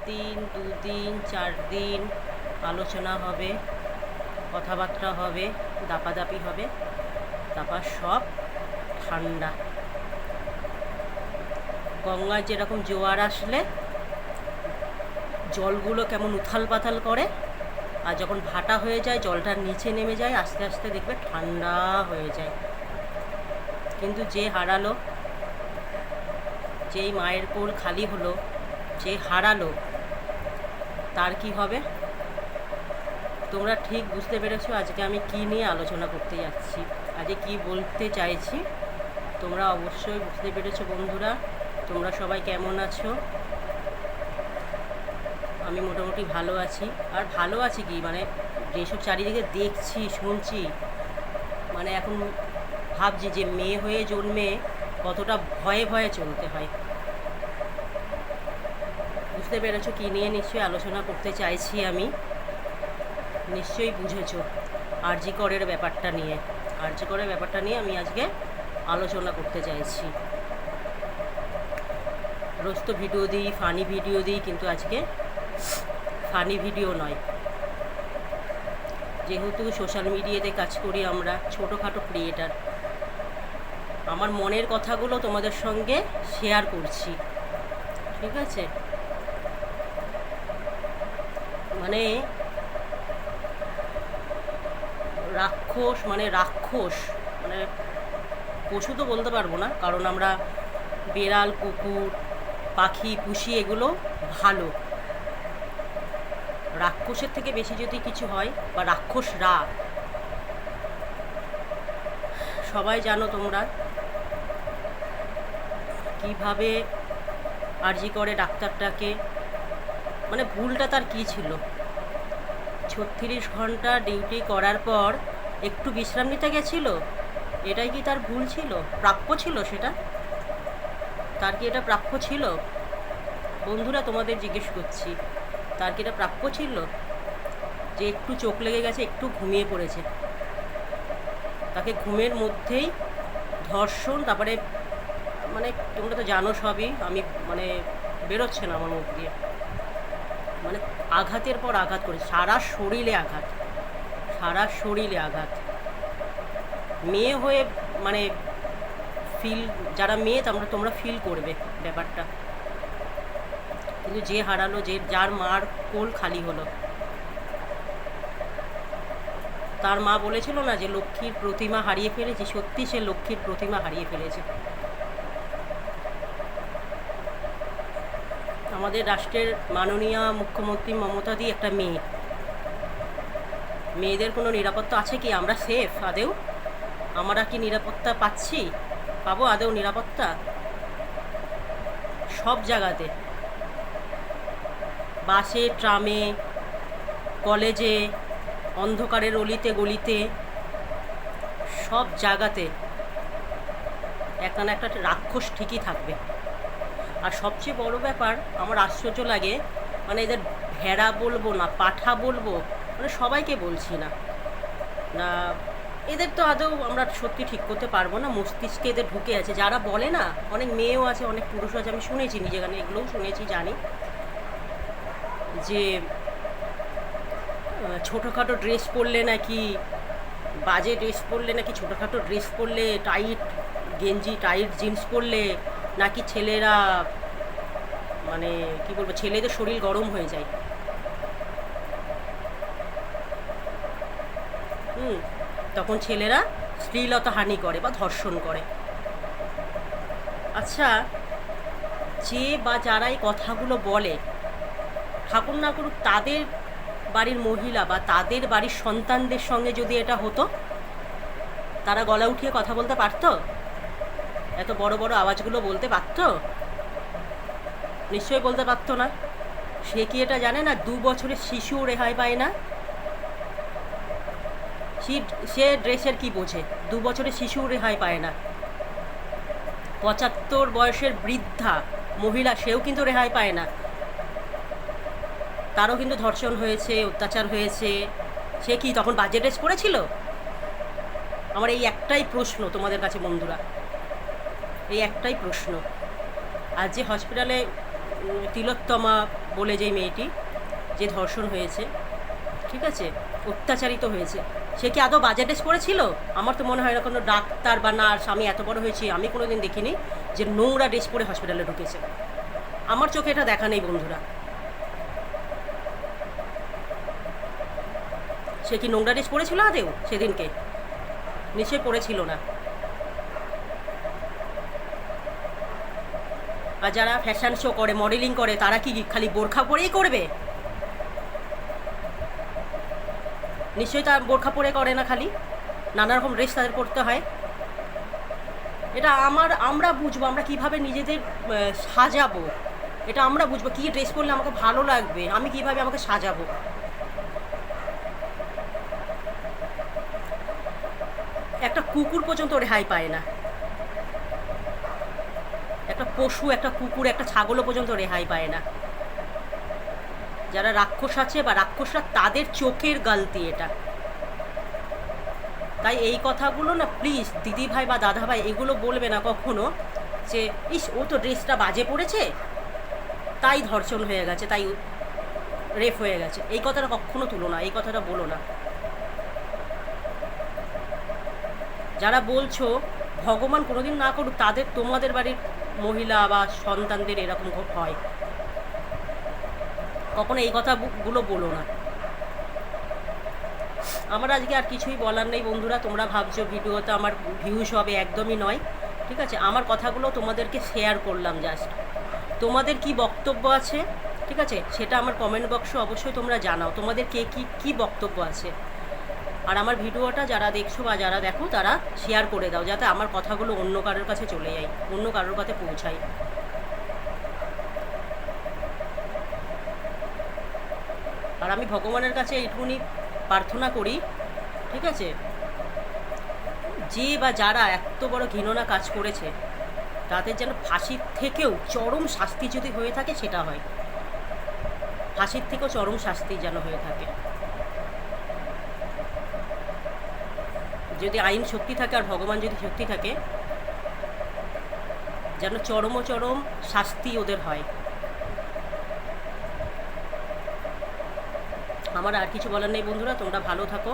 দিন 2 দিন 4 দিন আলোচনা হবে, কথাবার্তা হবে, দাপাদাপি হবে, তারপর সব ঠান্ডা। গঙ্গায় যেরকম জোয়ার আসলে জলগুলো কেমন উথাল পাথাল করে, আর যখন ভাটা হয়ে যায় জলটার নিচে নেমে যায়, আস্তে আস্তে দেখবে ঠান্ডা হয়ে যায়। কিন্তু যে হারালো, যেই মায়ের কোল খালি হলো, যে হারালো, তার কি হবে? তোমরা ঠিক বুঝতে পেরেছো আজকে আমি কি নিয়ে আলোচনা করতে যাচ্ছি, আজকে কি বলতে চাইছি। তোমরা অবশ্যই বুঝতে পেরেছো বন্ধুরা। তোমরা সবাই কেমন আছো? আমি মোটামুটি ভালো আছি। আর ভালো আছি কি, মানে যেসব চারিদিকে দেখছি শুনছি, মানে এখন ভাবছি যে মেয়ে হয়ে জন্মে কতটা ভয়ে ভয়ে চলতে হয়। বুঝতে পেরেছো কী নিয়ে নিশ্চয়ই আলোচনা করতে চাইছি আমি, নিশ্চয়ই বুঝেছো। আরজি করের ব্যাপারটা নিয়ে, আরজি করের ব্যাপারটা নিয়ে আমি আজকে আলোচনা করতে চাইছি। রোজ তো ভিডিও দিই, ফানি ভিডিও দিই, কিন্তু আজকে ফানি ভিডিও নয়। যেহেতু সোশ্যাল মিডিয়াতে কাজ করি আমরা, ছোটোখাটো ক্রিয়েটার, আমার মনের কথাগুলো তোমাদের সঙ্গে শেয়ার করছি, ঠিক আছে? মানে রাক্ষস, মানে পশু তো বলতে পারবো না, কারণ আমরা বেড়াল, কুকুর, পাখি পুষি, এগুলো ভালো। রাক্ষসের থেকে বেশি যদি কিছু হয়, বা রাক্ষসরা, সবাই জানো তোমরা কিভাবে আরজি করে ডাক্তারটাকে, মানে ভুলটা তার কী ছিল? 36 ঘন্টা ডিউটি করার পর একটু বিশ্রাম নিতে গেছিল, এটাই কি তার ভুল ছিল? প্রাপ্য ছিল সেটা? তার কি এটা প্রাপ্য ছিল? বন্ধুরা তোমাদের জিজ্ঞেস করছি, তার কি এটা প্রাপ্য ছিল? যে একটু চোখ লেগে গেছে, একটু ঘুমিয়ে পড়েছে, তাকে ঘুমের মধ্যেই ধর্ষণ, তারপরে মানে তোমরা তো জানো সবই, আমি মানে বেরোচ্ছে না আমার মুখ দিয়ে, মানে আঘাতের পর আঘাত করে, সারা শরীরে আঘাত, সারা শরীরে আঘাত। মেয়ে হয়ে মানে ফিল, যারা মেয়ে তোমরা ফিল করবে ব্যাপারটা। কিন্তু যে হারালো, যার মার কোল খালি হলো, তার মা বলেছিল না যে লক্ষ্মীর প্রতিমা হারিয়ে ফেলেছি, সত্যি সে লক্ষ্মীর প্রতিমা হারিয়ে ফেলেছে। আমাদের রাষ্ট্রের মাননীয় মুখ্যমন্ত্রী মমতাদি একটা মেয়ে, মেয়েদের কোনো নিরাপত্তা আছে কি? আমরা সেফ আদেও? আমরা কি নিরাপত্তা পাচ্ছি? পাবো আদেও নিরাপত্তা? সব জায়গাতে, বাসে, ট্রামে, কলেজে, অন্ধকারের অলিতে গলিতে, সব জায়গাতে একটা না একটা রাক্ষস ঠিকই থাকবে। আর সবচেয়ে বড় ব্যাপার, আমার আশ্চর্য লাগে, মানে এদের ভেড়া বলবো না পাঠা বলবো, মানে সবাইকে বলছি না, না এদের তো আদৌ আমরা সত্যি ঠিক করতে পারবো না, মস্তিষ্কে এদের ঢুকে আছে। যারা বলে না, অনেক মেয়েও আছে, অনেক পুরুষও আছে, আমি শুনেছি নিজে গানে, এগুলোও শুনেছি, জানি যে ছোটোখাটো ড্রেস পরলে নাকি, বাজে ড্রেস পরলে নাকি, ছোটোখাটো ড্রেস পরলে, টাইট গেঞ্জি, টাইট জিন্স পরলে নাকি ছেলেরা, মানে কি বলবো, ছেলেদের শরীর গরম হয়ে যায়। তখন ছেলেরা শ্লীলতাহানি করে বা ধর্ষণ করে। আচ্ছা, যে বা যারা এই কথাগুলো বলে, ঠাকুর না করুক তাদের বাড়ির মহিলা বা তাদের বাড়ির সন্তানদের সঙ্গে যদি এটা হতো, তারা গলা উঠিয়ে কথা বলতে পারতো? এত বড় বড় আওয়াজগুলো বলতে পারতো? নিশ্চয়ই বলতে পারতো না। সে কি এটা জানে না 2 বছরের শিশুও রেহাই পায় না? সে ড্রেসের কি বোঝে? 2 বছরের শিশুও রেহাই পায় না। 75 বয়সের বৃদ্ধা মহিলা, সেও কিন্তু রেহাই পায় না, তারও কিন্তু ধর্ষণ হয়েছে, অত্যাচার হয়েছে। সে কি তখন বাজে ড্রেস পরেছিল? আমার এই একটাই প্রশ্ন তোমাদের কাছে বন্ধুরা, এই একটাই প্রশ্ন। আর যে হসপিটালে তিলোত্তমা বলে যে মেয়েটি যে ধর্ষণ হয়েছে, ঠিক আছে, অত্যাচারিত হয়েছে, সে কি আদৌ বাজে ড্রেস পরেছিল? আমার তো মনে হয় না কোনো ডাক্তার বা নার্স, আমি এত বড় হয়েছি আমি কোনো দিন দেখিনি যে নোংরা ড্রেস পরে হসপিটালে ঢুকেছে। আমার চোখে এটা দেখা নেই বন্ধুরা। সে কি নোংরা ড্রেস পরেছিল আদেও সেদিনকে? নিশ্চয়ই পরেছিল না। আর যারা ফ্যাশন শো করে, মডেলিং করে, তারা কি খালি বোরখা পরেই করবে? নিশ্চয়ই তার বোরখা পরে করে না, খালি নানা রকম ড্রেস তাদের পরতে হয়। এটা আমরা বুঝবো, আমরা কিভাবে নিজেদের সাজাবো, এটা আমরা বুঝবো কী ড্রেস পরলে আমাকে ভালো লাগবে, আমি কিভাবে আমাকে সাজাবো। একটা কুকুর পর্যন্ত রেহাই পায় না, একটা পশু, একটা কুকুর, একটা ছাগলও পর্যন্ত রেহাই পায় না। যারা রাক্ষস আছে বা রাক্ষসরা, তাদের চোখের গালতি এটা। তাই এই কথাগুলো না প্লিজ দিদিভাই বা দাদাভাই এগুলো বলবে না কখনো যে ইস ও তো ড্রেসটা বাজে পড়েছে তাই ধর্ষণ হয়ে গেছে, তাই রেপ হয়ে গেছে। এই কথাটা কখনো তুলো না, এই কথাটা বলো না। যারা বলছো ভগবান কোনোদিন না করুক তাদের, তোমাদের বাড়ির মহিলা বা সন্তানদের এরকম হয়, কখনো এই কথাগুলো বলো না। আমার আজকে আর কিছুই বলার নেই বন্ধুরা। তোমরা ভাবছো ভিডিওতে আমার ভিউজ হবে, একদমই নয়, ঠিক আছে। আমার কথাগুলো তোমাদেরকে শেয়ার করলাম জাস্ট। তোমাদের কি বক্তব্য আছে, ঠিক আছে, সেটা আমার কমেন্ট বক্সে অবশ্যই তোমরা জানাও, তোমাদের কে কী বক্তব্য আছে। আর আমার ভিডিওটা যারা দেখছো বা যারা দেখো তারা শেয়ার করে দাও, যাতে আমার কথাগুলো অন্য কারোর কাছে চলে যায়, অন্য কারোর কাছে পৌঁছায়। আর আমি ভগবানের কাছে এইটুকুনি প্রার্থনা করি, ঠিক আছে, যে বা যারা এত বড় ঘৃণনা কাজ করেছে তাদের যেন ফাঁসির থেকেও চরম শাস্তি যদি হয়ে থাকে সেটা হয়, ফাঁসির থেকেও চরম শাস্তি যেন হয়ে থাকে। যদি আইন শক্তি থাকে আর ভগবান যদি শক্তি থাকে, যেন চরম শাস্তি ওদের হয়। আমার আর কিছু বলার নেই বন্ধুরা, তোমরা ভালো থাকো।